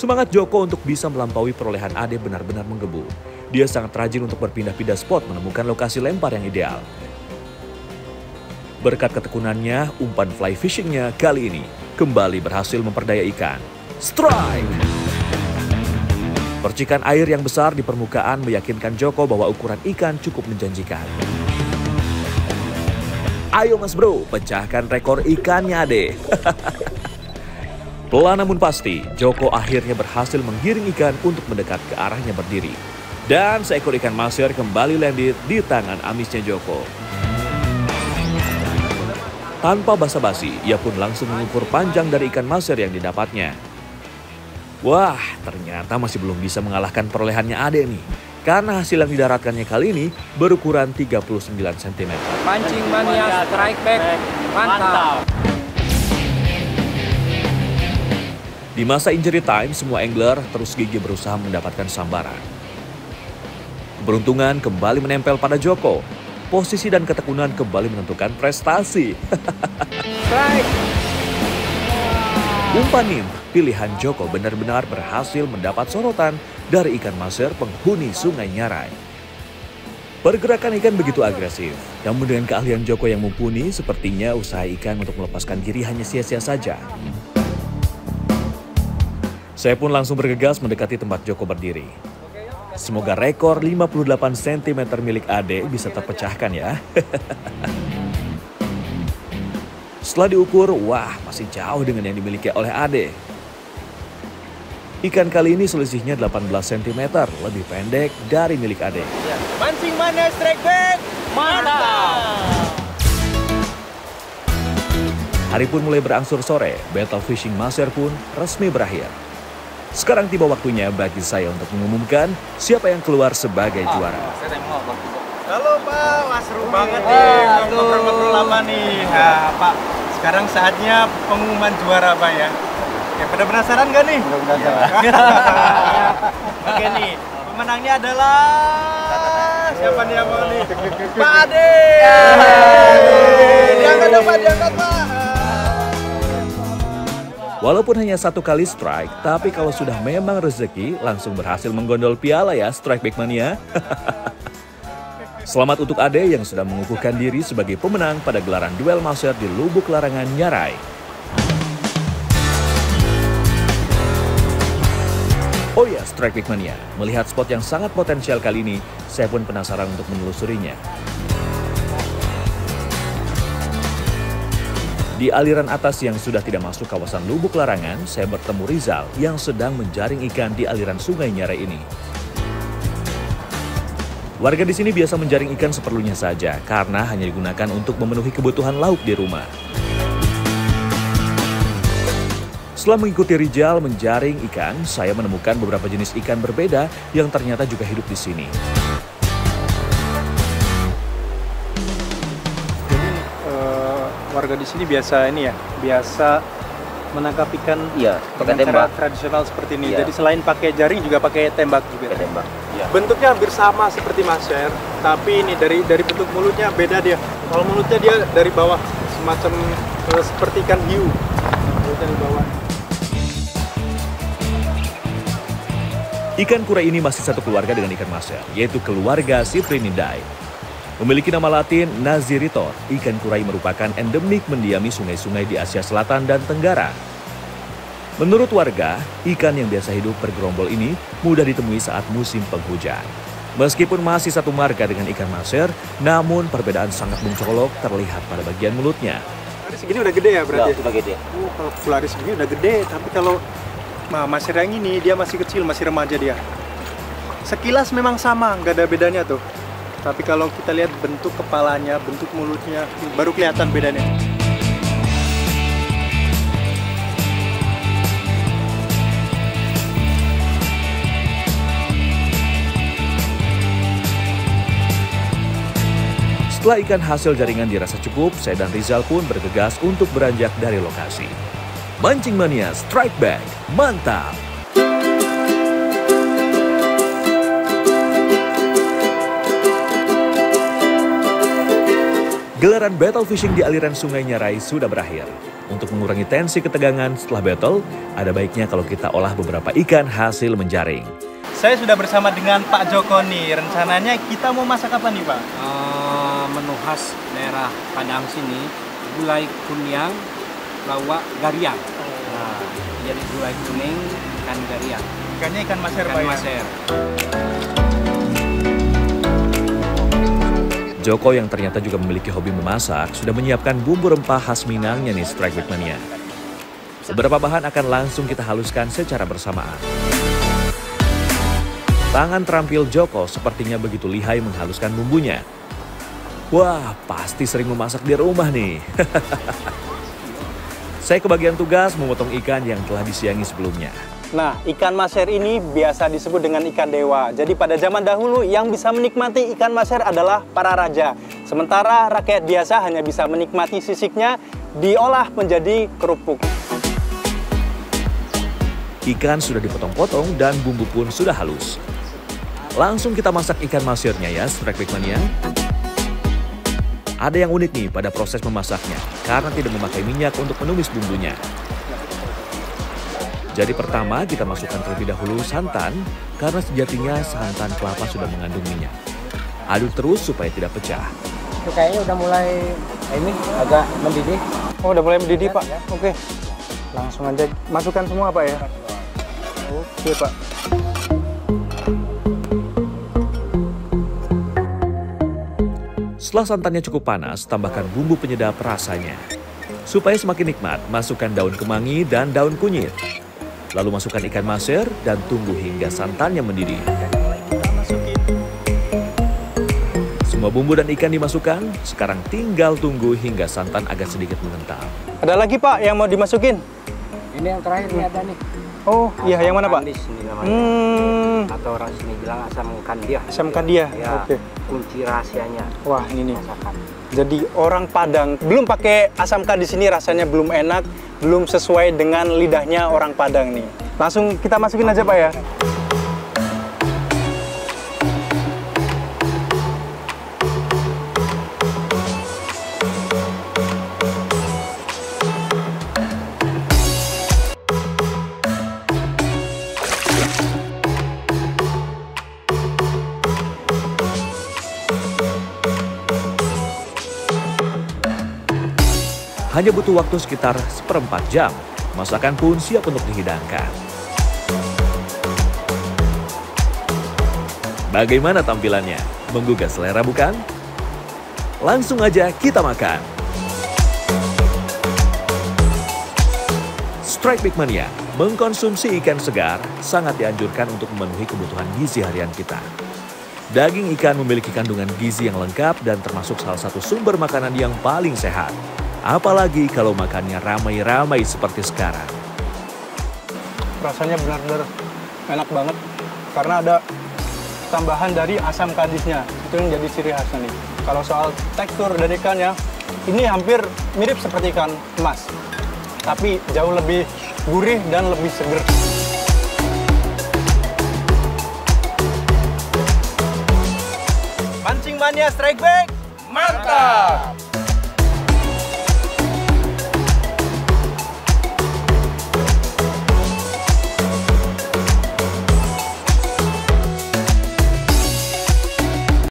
Semangat Joko untuk bisa melampaui perolehan Ade benar-benar menggebu. Dia sangat rajin untuk berpindah-pindah spot menemukan lokasi lempar yang ideal. Berkat ketekunannya, umpan fly fishingnya kali ini kembali berhasil memperdaya ikan. Strike! Percikan air yang besar di permukaan meyakinkan Joko bahwa ukuran ikan cukup menjanjikan. Ayo mas bro, pecahkan rekor ikannya Ade. Pelan namun pasti, Joko akhirnya berhasil menggiring ikan untuk mendekat ke arahnya berdiri. Dan seekor ikan maser kembali landed di tangan amisnya Joko. Tanpa basa-basi, ia pun langsung mengukur panjang dari ikan maser yang didapatnya. Wah, ternyata masih belum bisa mengalahkan perolehannya Ade nih. Karena hasil yang didaratkannya kali ini berukuran 39 cm. Pancing mania strike back, mantap. Di masa injury time, semua angler terus gigih berusaha mendapatkan sambaran. Keberuntungan kembali menempel pada Joko. Posisi dan ketekunan kembali menentukan prestasi. Strike. Umpan nymph pilihan Joko benar-benar berhasil mendapat sorotan dari ikan maser penghuni Sungai Nyarai. Pergerakan ikan begitu agresif, namun dengan keahlian Joko yang mumpuni, sepertinya usaha ikan untuk melepaskan diri hanya sia-sia saja. Saya pun langsung bergegas mendekati tempat Joko berdiri. Semoga rekor 58 cm milik Ade bisa terpecahkan ya. Setelah diukur, wah masih jauh dengan yang dimiliki oleh Ade. Ikan kali ini selisihnya 18 cm, lebih pendek dari milik Ade. Pancing mana strike back, mantap. Hari pun mulai berangsur sore, battle fishing maser pun resmi berakhir. Sekarang tiba waktunya bagi saya untuk mengumumkan siapa yang keluar sebagai juara. Halo Pak, wah seru banget nih, ngobrol-ngobrol lama nih. Nah Pak, sekarang saatnya pengumuman juara Pak ya. Oke, pada penasaran gak nih? Oke nih, pemenangnya adalah siapa nih yang mau nih? Pak Ade! Diangkat dong Pak, diangkat Pak! Walaupun hanya satu kali strike, tapi kalau sudah memang rezeki, langsung berhasil menggondol piala ya Strike Back Mania. Selamat untuk Ade yang sudah mengukuhkan diri sebagai pemenang pada gelaran duel maser di Lubuk Larangan Nyarai. Oh ya, Strike Back Mania, melihat spot yang sangat potensial kali ini, saya pun penasaran untuk menelusurinya. Di aliran atas yang sudah tidak masuk kawasan Lubuk Larangan, saya bertemu Rizal yang sedang menjaring ikan di aliran Sungai Nyarai ini. Warga di sini biasa menjaring ikan seperlunya saja karena hanya digunakan untuk memenuhi kebutuhan lauk di rumah. Setelah mengikuti Rizal menjaring ikan, saya menemukan beberapa jenis ikan berbeda yang ternyata juga hidup di sini. Warga di sini biasa menangkap ikan pakai dengan tembak cara tradisional seperti ini. Iya. Jadi selain pakai jaring juga pakai tembak juga. tembak. Ya. Bentuknya hampir sama seperti maser, tapi ini dari bentuk mulutnya beda dia. Kalau mulutnya dia dari bawah semacam seperti ikan hiu. Mulutnya di bawah. Ikan kura ini masih satu keluarga dengan ikan maser, yaitu keluarga Cyprinidae. Memiliki nama latin Naziritor, ikan kurai merupakan endemik mendiami sungai-sungai di Asia Selatan dan Tenggara. Menurut warga, ikan yang biasa hidup bergerombol ini mudah ditemui saat musim penghujan. Meskipun masih satu marga dengan ikan maser, namun perbedaan sangat mencolok terlihat pada bagian mulutnya. Kularis segini udah gede ya berarti? Ya, udah gede. Kalau kularis segini udah gede, tapi kalau maser yang ini dia masih kecil, masih remaja dia. Sekilas memang sama, nggak ada bedanya tuh. Tapi kalau kita lihat bentuk kepalanya, bentuk mulutnya, baru kelihatan bedanya. Setelah ikan hasil jaringan dirasa cukup, saya dan Rizal pun bergegas untuk beranjak dari lokasi. Mancing Mania Strike Back, mantap! Gelaran battle fishing di aliran Sungai Nyarai sudah berakhir. Untuk mengurangi tensi ketegangan setelah battle, ada baiknya kalau kita olah beberapa ikan hasil menjaring. Saya sudah bersama dengan Pak Joko nih. Rencananya kita mau masak apa nih, Pak? Menu khas daerah Padang sini, gulai kunyang, lawak gariang. Nah, jadi gulai kuning, ikan gariang. Ikannya ikan maser, Pak. Ikan Ya? maser. Joko yang ternyata juga memiliki hobi memasak sudah menyiapkan bumbu rempah khas Minangnya nih Strike Back Mania. Beberapa bahan akan langsung kita haluskan secara bersamaan. Tangan terampil Joko sepertinya begitu lihai menghaluskan bumbunya. Wah, pasti sering memasak di rumah nih. Saya kebagian tugas memotong ikan yang telah disiangi sebelumnya. Nah, ikan maser ini biasa disebut dengan ikan dewa. Jadi pada zaman dahulu yang bisa menikmati ikan maser adalah para raja. Sementara rakyat biasa hanya bisa menikmati sisiknya diolah menjadi kerupuk. Ikan sudah dipotong-potong dan bumbu pun sudah halus. Langsung kita masak ikan masernya ya, Strike Back Mania. Ada yang unik nih pada proses memasaknya, karena tidak memakai minyak untuk menumis bumbunya. Jadi pertama kita masukkan terlebih dahulu santan, karena sejatinya santan kelapa sudah mengandung minyak. Aduk terus supaya tidak pecah. Itu kayaknya udah mulai ini agak mendidih. Oh, udah mulai mendidih, Pak? Ya. Oke. Langsung aja masukkan semua, Pak ya? Oke, Pak. Setelah santannya cukup panas, tambahkan bumbu penyedap rasanya. Supaya semakin nikmat, masukkan daun kemangi dan daun kunyit. Lalu masukkan ikan maser dan tunggu hingga santannya mendidih. Semua bumbu dan ikan dimasukkan, sekarang tinggal tunggu hingga santan agak sedikit mengental. Ada lagi, Pak, yang mau dimasukin? Ini yang terakhir nih ada nih. Oh, iya, yang mana, Pak? Kandis ini namanya. Atau orang sini bilang asam kandia. Asam kandia. Ya, Oke. kunci rahasianya Wah, ini nih. masakan. Jadi orang Padang belum pakai asam kandis ini rasanya belum enak, belum sesuai dengan lidahnya orang Padang nih. Langsung kita masukin aja, Pak ya. Hanya butuh waktu sekitar 1/4 jam. Masakan pun siap untuk dihidangkan. Bagaimana tampilannya? Menggugah selera bukan? Langsung aja kita makan. Strike Back Mania, mengkonsumsi ikan segar sangat dianjurkan untuk memenuhi kebutuhan gizi harian kita. Daging ikan memiliki kandungan gizi yang lengkap dan termasuk salah satu sumber makanan yang paling sehat. Apalagi kalau makannya ramai-ramai seperti sekarang. Rasanya benar-benar enak banget karena ada tambahan dari asam kandisnya. Itu yang jadi ciri khasnya nih. Kalau soal tekstur dari ikannya, ini hampir mirip seperti ikan emas. Tapi jauh lebih gurih dan lebih seger. Pancing Mania Strike Back, mantap!